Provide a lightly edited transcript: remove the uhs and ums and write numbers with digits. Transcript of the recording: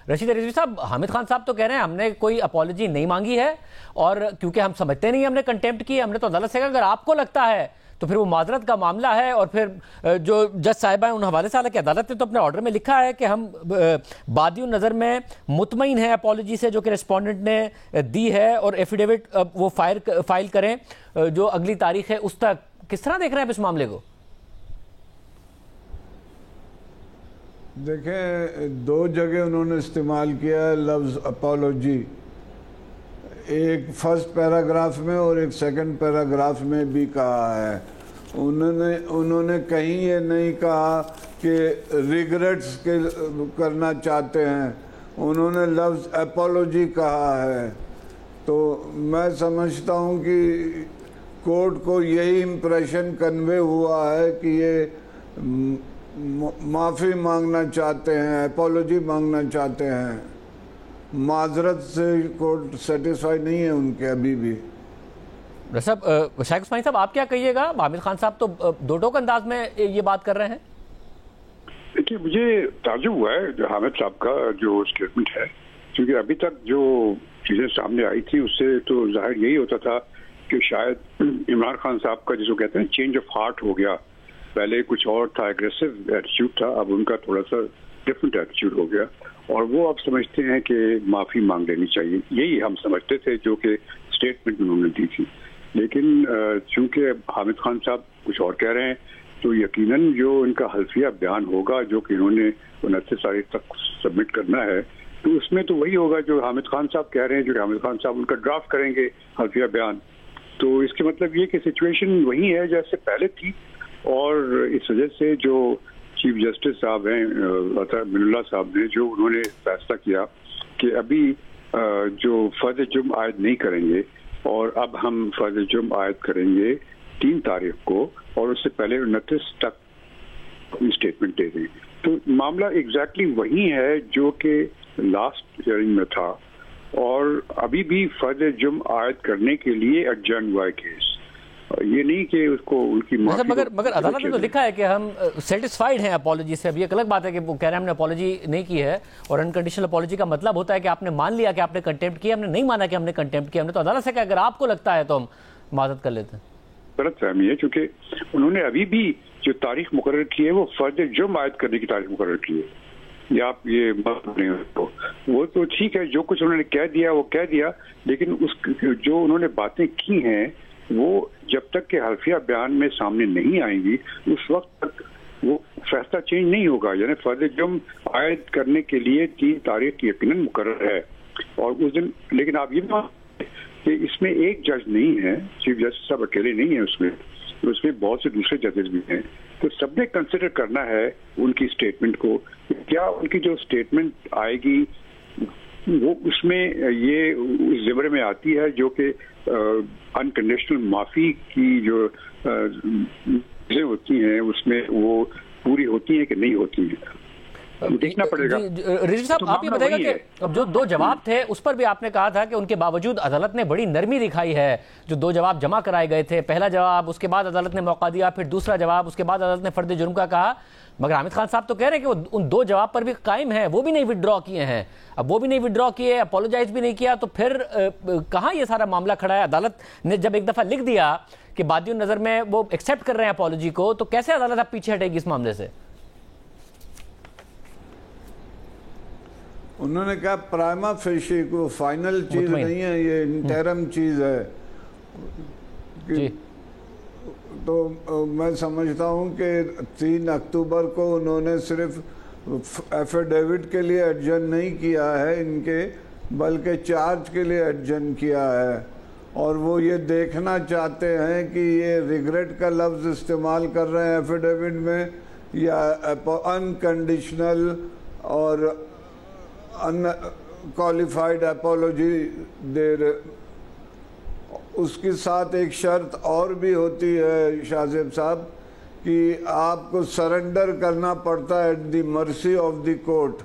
رشید رضوی صاحب، حامد خان صاحب تو کہہ رہے ہیں ہم نے کوئی اپالوجی نہیں مانگی ہے، اور کیونکہ ہم سمجھتے نہیں ہم نے کنٹیمپٹ کی، ہم نے تو عدالت سے کہا اگر آپ کو لگتا ہے تو پھر وہ معذرت کا معاملہ ہے، اور پھر جو جج صاحبہ ہیں ان حوالے سے، حالانکہ عدالت نے تو اپنے آرڈر میں لکھا ہے کہ ہم بادی النظر میں مطمئن ہیں اپالوجی سے جو کہ ریسپونڈنٹ نے دی ہے، اور ایفیڈیوٹ وہ فائل کریں جو اگلی تاریخ ہے اس تک. کس طرح دیکھ رہے ہیں اس معاملے کو؟ دیکھیں، دو جگہ انہوں نے استعمال کیا ہے لفظ اپالوجی، ایک فرسٹ پیراگراف میں اور ایک سیکنڈ پیراگراف میں بھی کہا ہے. انہوں نے کہیں یہ نہیں کہا کہ ریگریٹس کرنا چاہتے ہیں، انہوں نے لفظ اپالوجی کہا ہے. تو میں سمجھتا ہوں کہ کورٹ کو یہی امپریشن کنوے ہوا ہے کہ یہ معافی مانگنا چاہتے ہیں، اپالوجی مانگنا چاہتے ہیں. معذرت سے کورٹ سیٹسفائی نہیں ہے ان کے ابھی بھی. شاہد عثمانی صاحب، آپ کیا کہیے گا؟ حامد خان صاحب تو دو ٹوک انداز میں یہ بات کر رہے ہیں. دیکھیے، مجھے تعجب ہوا ہے جو حامد صاحب کا جو اسٹیٹمنٹ ہے، کیونکہ ابھی تک جو چیزیں سامنے آئی تھی اس سے تو ظاہر یہی ہوتا تھا کہ شاید عمران خان صاحب کا جس کو کہتے ہیں چینج آف ہارٹ ہو گیا. پہلے کچھ اور تھا، ایگریسو ایٹیچیوڈ تھا، اب ان کا تھوڑا سا ڈفرینٹ ایٹیچیوڈ ہو گیا، اور وہ اب سمجھتے ہیں کہ معافی مانگ لینی چاہیے. یہی ہم سمجھتے تھے جو کہ اسٹیٹمنٹ انہوں نے دی تھی. لیکن چونکہ حامد خان صاحب کچھ اور کہہ رہے ہیں تو یقیناً جو ان کا حلفیہ بیان ہوگا جو کہ انہوں نے 29 تاریخ تک سبمٹ کرنا ہے، تو اس میں تو وہی ہوگا جو حامد خان صاحب کہہ رہے ہیں، جو کہ حامد خان صاحب ان کا ڈرافٹ کریں گے حلفیہ بیان. تو اس کے مطلب یہ کہ سچویشن وہی ہے جیسے پہلے تھی، اور اس وجہ سے جو چیف جسٹس صاحب ہیں من اللہ صاحب نے جو انہوں نے فیصلہ کیا کہ ابھی جو فرض جرم عائد نہیں کریں گے، اور اب ہم فرض جرم عائد کریں گے 3 تاریخ کو، اور اس سے پہلے 29 تک اپنی اسٹیٹمنٹ دے دیں. تو معاملہ ایگزیکٹلی وہی ہے جو کہ لاسٹ ہیئرنگ میں تھا، اور ابھی بھی فرض جرم عائد کرنے کے لیے ایڈجرن ہوا ہے کیس. یہ نہیں کہ اس کو ان کی مگر عدالت نے تو لکھا ہے کہ ہم سیٹسفائیڈ ہیں اپالوجی سے. اب یہ ایک الگ بات ہے کہ وہ کہہ رہے ہیں ہم نے اپالوجی نہیں کی ہے، اور انکنڈیشنل اپالوجی کا مطلب ہوتا ہے کہ آپ نے مان لیا کہ آپ نے کنٹیمپٹ کیا، ہم نے نہیں مانا کہ ہم نے کنٹیمپٹ کیا. ہم نے تو عدالت سے کہا اگر آپ کو لگتا ہے تو ہم معذرت کر لیتے ہیں. غلط فہمی ہے، چونکہ انہوں نے ابھی بھی جو تاریخ مقرر کی ہے وہ فرض جرم عائد کرنے کی تاریخ مقرر کی ہے. یا آپ یہ وہ تو ٹھیک ہے، جو کچھ انہوں نے کہہ دیا وہ کہہ دیا، لیکن جو انہوں نے باتیں کی ہیں وہ جب تک کہ حلفیہ بیان میں سامنے نہیں آئیں گی اس وقت تک وہ فیصلہ چینج نہیں ہوگا. یعنی فرض جرم عائد کرنے کے لیے 3 تاریخ یقیناً مقرر ہے، اور اس دن. لیکن آپ یہ کہ اس میں ایک جج نہیں ہے، چیف جسٹس صاحب اکیلے نہیں ہیں اس میں بہت سے دوسرے ججز بھی ہیں. تو سب نے کنسیڈر کرنا ہے ان کی اسٹیٹمنٹ کو. کیا ان کی جو اسٹیٹمنٹ آئے گی وہ اس میں یہ اس زمرے میں آتی ہے جو کہ انکنڈیشنل معافی کی جو چیزیں ہوتی ہیں اس میں وہ پوری ہوتی ہیں کہ نہیں ہوتی ہیں، دیکھنا پڑے گا. رضوی صاحب، آپ یہ بتائیں گا کہ اب جو 2 جواب تھے اس پر بھی آپ نے کہا تھا کہ ان کے باوجود عدالت نے بڑی نرمی دکھائی ہے. جو 2 جواب جمع کرائے گئے تھے، پہلا جواب، اس کے بعد عدالت نے موقع دیا، پھر دوسرا جواب، اس کے بعد عدالت نے فرد جرم کا کہا. مگر حامد خان صاحب تو کہہ رہے ہیں کہ وہ ان 2 جواب پر بھی قائم ہیں، وہ بھی نہیں وڈرا کیے ہیں. اب وہ بھی نہیں وڈرا کیے، اپولوجائز بھی نہیں کیا، تو پھر کہاں یہ سارا معاملہ کھڑا ہے؟ عدالت نے جب ایک دفعہ لکھ دیا کہ بادی النظر میں وہ ایکسیپٹ کر رہے ہیں اپولوجی کو، تو کیسے عدالت اب پیچھے ہٹے گی اس معاملے سے؟ انہوں نے کہا پرائما فیشی کو فائنل چیز نہیں ہے، یہ انٹرم چیز ہے. تو میں سمجھتا ہوں کہ 3 اکتوبر کو انہوں نے صرف ایفیڈیوٹ کے لیے ایڈجن نہیں کیا ہے ان کے، بلکہ چارج کے لیے ایڈجن کیا ہے. اور وہ یہ دیکھنا چاہتے ہیں کہ یہ ریگریٹ کا لفظ استعمال کر رہے ہیں ایفیڈیوٹ میں، یا انکنڈیشنل اور ان کوالیفائڈ اپالوجی دے رہے. اس کے ساتھ ایک شرط اور بھی ہوتی ہے شاہ صاحب کہ آپ کو سرنڈر کرنا پڑتا ہے at the mercy of the court.